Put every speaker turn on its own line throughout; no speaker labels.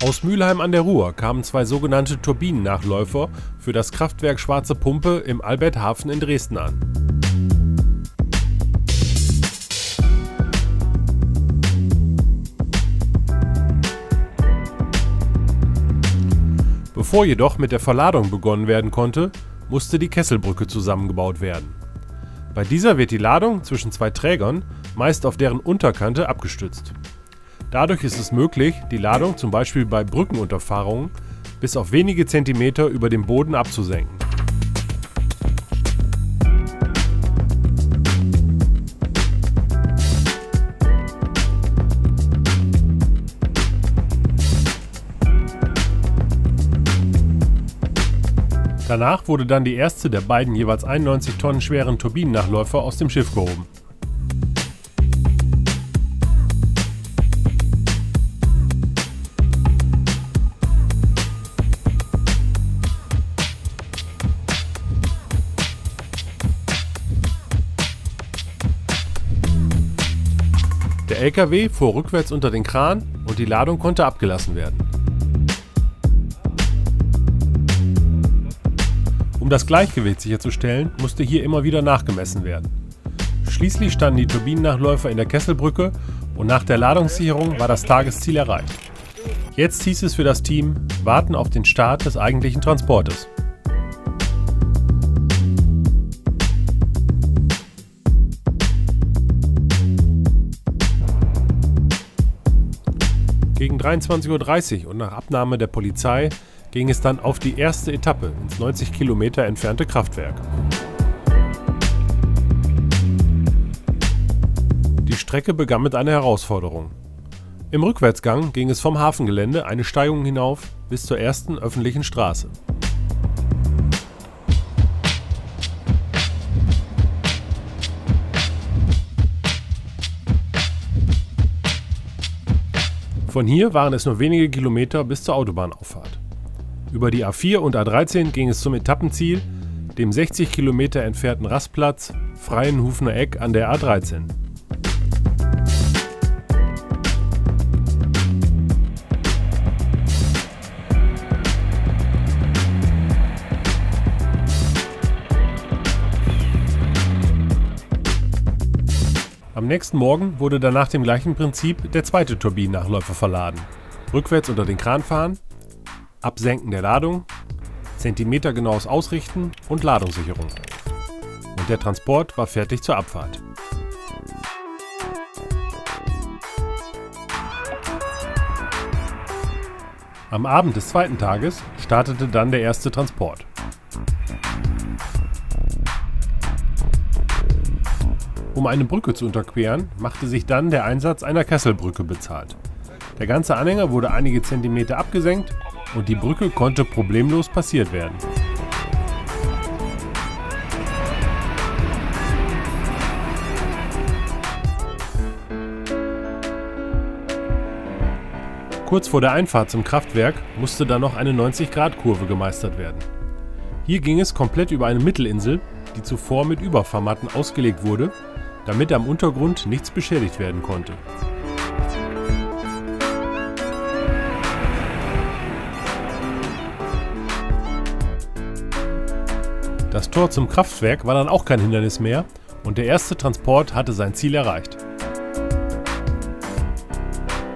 Aus Mülheim an der Ruhr kamen zwei sogenannte Turbinennachläufer für das Kraftwerk Schwarze Pumpe im Alberthafen in Dresden an. Bevor jedoch mit der Verladung begonnen werden konnte, musste die Kesselbrücke zusammengebaut werden. Bei dieser wird die Ladung zwischen zwei Trägern, meist auf deren Unterkante, abgestützt. Dadurch ist es möglich, die Ladung zum Beispiel bei Brückenunterfahrungen bis auf wenige Zentimeter über dem Boden abzusenken. Danach wurde dann die erste der beiden jeweils 91 Tonnen schweren Turbinennachläufer aus dem Schiff gehoben. Der LKW fuhr rückwärts unter den Kran und die Ladung konnte abgelassen werden. Um das Gleichgewicht sicherzustellen, musste hier immer wieder nachgemessen werden. Schließlich standen die Turbinennachläufer in der Kesselbrücke und nach der Ladungssicherung war das Tagesziel erreicht. Jetzt hieß es für das Team, warten auf den Start des eigentlichen Transportes. Gegen 23:30 Uhr und nach Abnahme der Polizei ging es dann auf die erste Etappe ins 90 Kilometer entfernte Kraftwerk. Die Strecke begann mit einer Herausforderung. Im Rückwärtsgang ging es vom Hafengelände eine Steigung hinauf bis zur ersten öffentlichen Straße. Von hier waren es nur wenige Kilometer bis zur Autobahnauffahrt. Über die A4 und A13 ging es zum Etappenziel, dem 60 Kilometer entfernten Rastplatz Freienhufener Eck an der A13. Am nächsten Morgen wurde dann nach dem gleichen Prinzip der zweite Turbinennachläufer verladen. Rückwärts unter den Kran fahren, Absenken der Ladung, zentimetergenaues Ausrichten und Ladungssicherung. Und der Transport war fertig zur Abfahrt. Am Abend des zweiten Tages startete dann der erste Transport. Um eine Brücke zu unterqueren, machte sich dann der Einsatz einer Kesselbrücke bezahlt. Der ganze Anhänger wurde einige Zentimeter abgesenkt und die Brücke konnte problemlos passiert werden. Kurz vor der Einfahrt zum Kraftwerk musste dann noch eine 90-Grad-Kurve gemeistert werden. Hier ging es komplett über eine Mittelinsel, die zuvor mit Überfahrmatten ausgelegt wurde, damit am Untergrund nichts beschädigt werden konnte. Das Tor zum Kraftwerk war dann auch kein Hindernis mehr und der erste Transport hatte sein Ziel erreicht.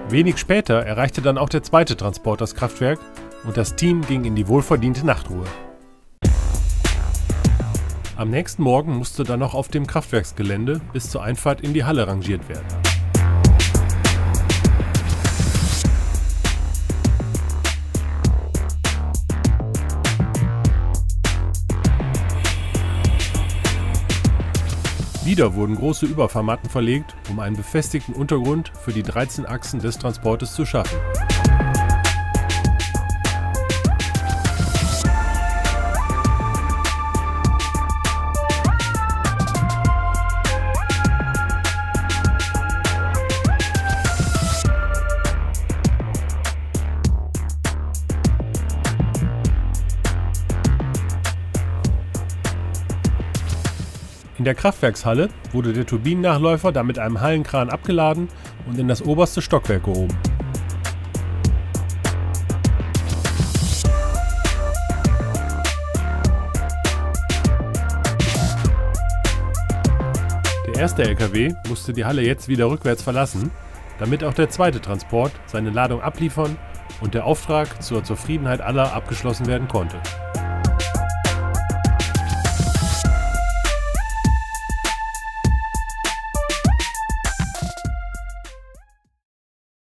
Wenig später erreichte dann auch der zweite Transport das Kraftwerk und das Team ging in die wohlverdiente Nachtruhe. Am nächsten Morgen musste dann noch auf dem Kraftwerksgelände bis zur Einfahrt in die Halle rangiert werden. Wieder wurden große Überfahrmatten verlegt, um einen befestigten Untergrund für die 13 Achsen des Transportes zu schaffen. In der Kraftwerkshalle wurde der Turbinennachläufer dann mit einem Hallenkran abgeladen und in das oberste Stockwerk gehoben. Der erste LKW musste die Halle jetzt wieder rückwärts verlassen, damit auch der zweite Transport seine Ladung abliefern und der Auftrag zur Zufriedenheit aller abgeschlossen werden konnte.